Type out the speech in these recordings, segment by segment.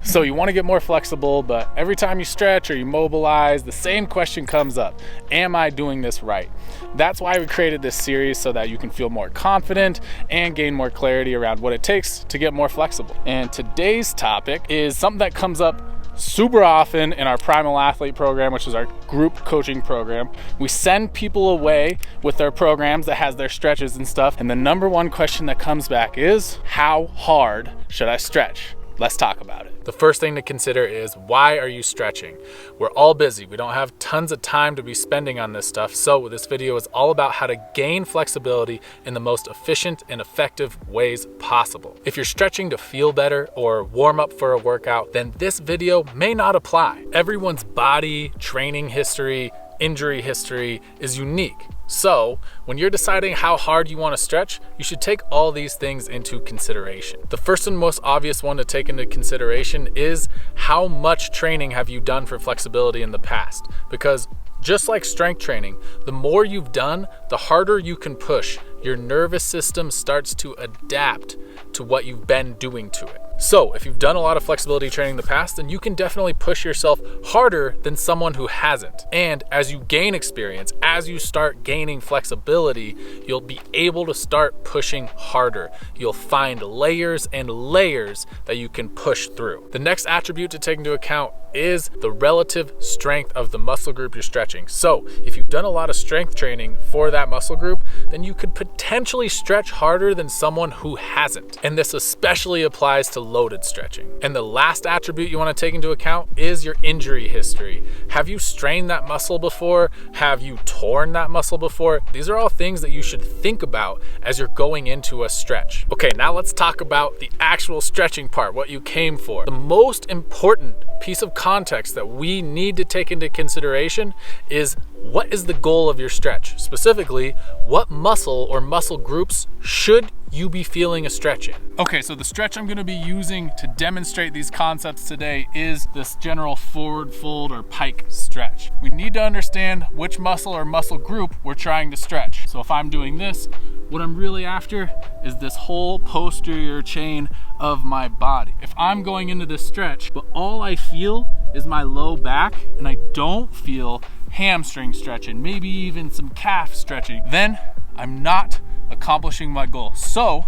So you want to get more flexible, but every time you stretch or you mobilize, the same question comes up. Am I doing this right? That's why we created this series, so that you can feel more confident and gain more clarity around what it takes to get more flexible. And today's topic is something that comes up super often in our Primal Athlete program, which is our group coaching program. We send people away with their programs that has their stretches and stuff. And the number one question that comes back is, how hard should I stretch? Let's talk about it. The first thing to consider is, why are you stretching? We're all busy. We don't have tons of time to be spending on this stuff. So this video is all about how to gain flexibility in the most efficient and effective ways possible. If you're stretching to feel better or warm up for a workout, then this video may not apply. Everyone's body, training history, injury history is unique. So when you're deciding how hard you want to stretch, you should take all these things into consideration. The first and most obvious one to take into consideration is, how much training have you done for flexibility in the past? Because just like strength training, the more you've done, the harder you can push. Your nervous system starts to adapt to what you've been doing to it. So if you've done a lot of flexibility training in the past, then you can definitely push yourself harder than someone who hasn't. And as you gain experience, as you start gaining flexibility, you'll be able to start pushing harder. You'll find layers and layers that you can push through. The next attribute to take into account is the relative strength of the muscle group you're stretching. So if you've done a lot of strength training for that muscle group, then you could potentially stretch harder than someone who hasn't. And this especially applies to loaded stretching. And the last attribute you want to take into account is your injury history. Have you strained that muscle before? Have you torn that muscle before? These are all things that you should think about as you're going into a stretch. Okay, now let's talk about the actual stretching part, what you came for. The most important piece of context that we need to take into consideration is, what is the goal of your stretch? Specifically, what muscle or muscle groups should you be feeling a stretch in? Okay, so the stretch I'm gonna be using to demonstrate these concepts today is this general forward fold or pike stretch. We need to understand which muscle or muscle group we're trying to stretch. So if I'm doing this, what I'm really after is this whole posterior chain of my body. If I'm going into this stretch, but all I feel is my low back and I don't feel hamstring stretching, maybe even some calf stretching, then I'm not accomplishing my goal. So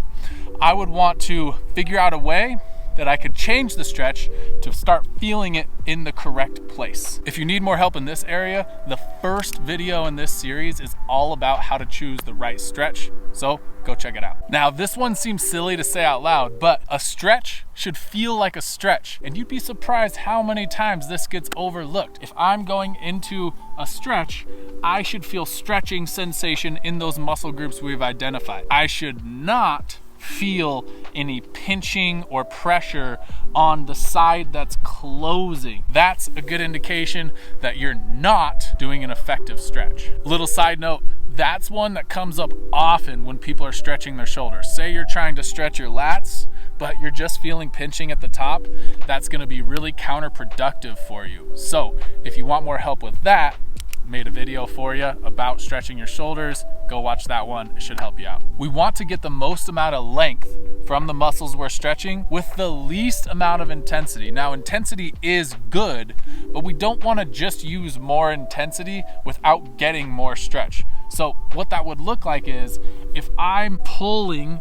I would want to figure out a way that I could change the stretch to start feeling it in the correct place. If you need more help in this area, the first video in this series is all about how to choose the right stretch. So go check it out. Now, this one seems silly to say out loud, but a stretch should feel like a stretch. And you'd be surprised how many times this gets overlooked. If I'm going into a stretch, I should feel stretching sensation in those muscle groups we've identified. I should not feel any pinching or pressure on the side that's closing. That's a good indication that you're not doing an effective stretch. Little side note, that's one that comes up often when people are stretching their shoulders. Say you're trying to stretch your lats, but you're just feeling pinching at the top. That's gonna be really counterproductive for you. So if you want more help with that, made a video for you about stretching your shoulders. Go watch that one, it should help you out. We want to get the most amount of length from the muscles we're stretching with the least amount of intensity. Now, intensity is good, but we don't want to just use more intensity without getting more stretch. So what that would look like is, if I'm pulling,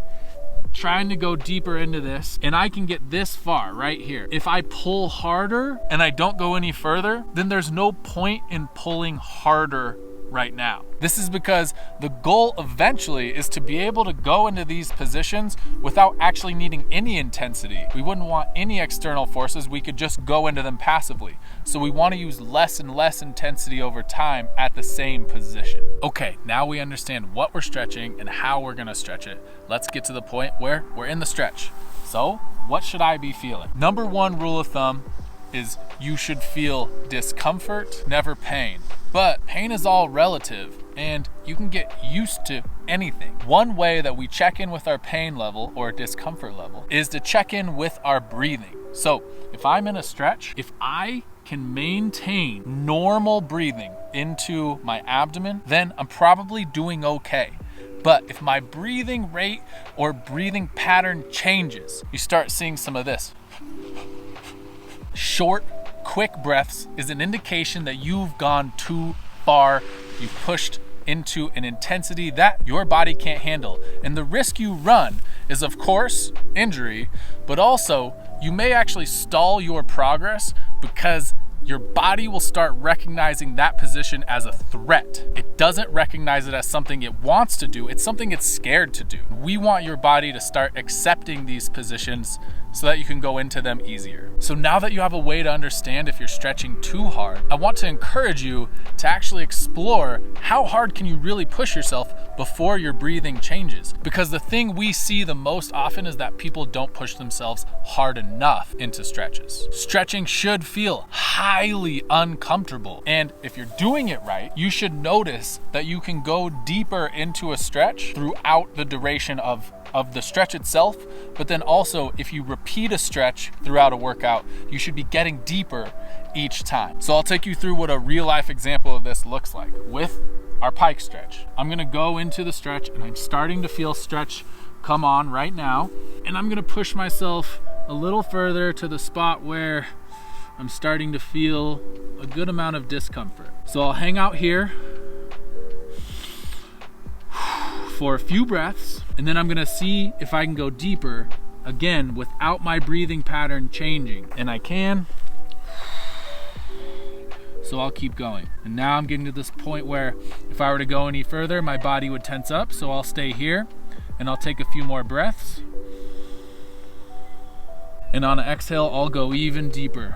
trying to go deeper into this, and I can get this far right here. If I pull harder and I don't go any further, then there's no point in pulling harder right now. This is because the goal eventually is to be able to go into these positions without actually needing any intensity. We wouldn't want any external forces. We could just go into them passively. So we want to use less and less intensity over time at the same position. Okay, now we understand what we're stretching and how we're gonna stretch it. Let's get to the point where we're in the stretch. So what should I be feeling? Number one rule of thumb is you should feel discomfort, never pain. But pain is all relative, and you can get used to anything. One way that we check in with our pain level or discomfort level is to check in with our breathing. So if I'm in a stretch, if I can maintain normal breathing into my abdomen, then I'm probably doing okay. But if my breathing rate or breathing pattern changes, you start seeing some of this. Short, quick breaths is an indication that you've gone too far. You've pushed into an intensity that your body can't handle. And the risk you run is, of course, injury, but also you may actually stall your progress because your body will start recognizing that position as a threat. It doesn't recognize it as something it wants to do. It's something it's scared to do. We want your body to start accepting these positions so that you can go into them easier. So now that you have a way to understand if you're stretching too hard, I want to encourage you to actually explore how hard can you really push yourself before your breathing changes. Because the thing we see the most often is that people don't push themselves hard enough into stretches. Stretching should feel highly uncomfortable. And if you're doing it right, you should notice that you can go deeper into a stretch throughout the duration of the stretch itself, but then also if you repeat a stretch throughout a workout, you should be getting deeper each time. So I'll take you through what a real life example of this looks like with our pike stretch. I'm gonna go into the stretch and I'm starting to feel stretch come on right now. And I'm gonna push myself a little further to the spot where I'm starting to feel a good amount of discomfort. So I'll hang out here for a few breaths, and then I'm gonna see if I can go deeper again without my breathing pattern changing. And I can. So I'll keep going. And now I'm getting to this point where if I were to go any further, my body would tense up. So I'll stay here and I'll take a few more breaths. And on an exhale, I'll go even deeper.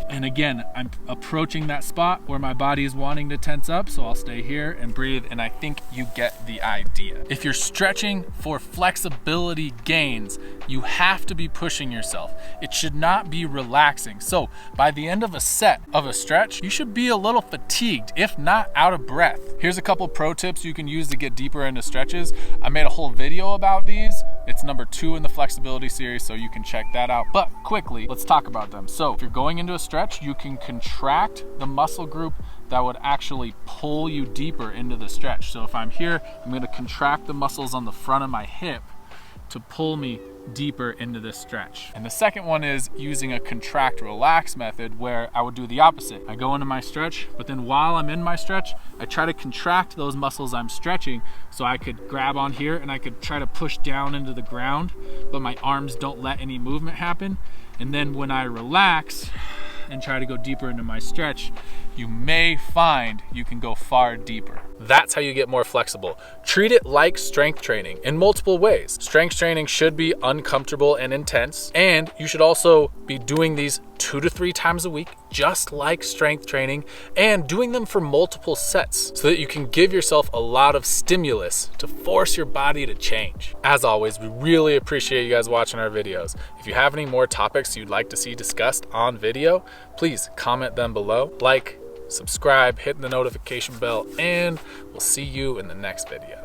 And again, I'm approaching that spot where my body is wanting to tense up, so I'll stay here and breathe, and I think you get the idea. If you're stretching for flexibility gains, you have to be pushing yourself. It should not be relaxing. So by the end of a set of a stretch, you should be a little fatigued, if not out of breath. Here's a couple pro tips you can use to get deeper into stretches. I made a whole video about these. It's number 2 in the flexibility series, so you can check that out. But quickly, let's talk about them. So if you're going into a stretch, you can contract the muscle group that would actually pull you deeper into the stretch. So if I'm here, I'm going to contract the muscles on the front of my hip to pull me deeper into this stretch. And the second one is using a contract relax method, where I would do the opposite. I go into my stretch, but then while I'm in my stretch, I try to contract those muscles I'm stretching, so I could grab on here and I could try to push down into the ground, but my arms don't let any movement happen. And then when I relax and try to go deeper into my stretch, you may find you can go far deeper. That's how you get more flexible. Treat it like strength training in multiple ways. Strength training should be uncomfortable and intense, and you should also be doing these 2 to 3 times a week, just like strength training, and doing them for multiple sets so that you can give yourself a lot of stimulus to force your body to change. As always, we really appreciate you guys watching our videos. If you have any more topics you'd like to see discussed on video, please comment them below. Like, subscribe, hit the notification bell, and we'll see you in the next video.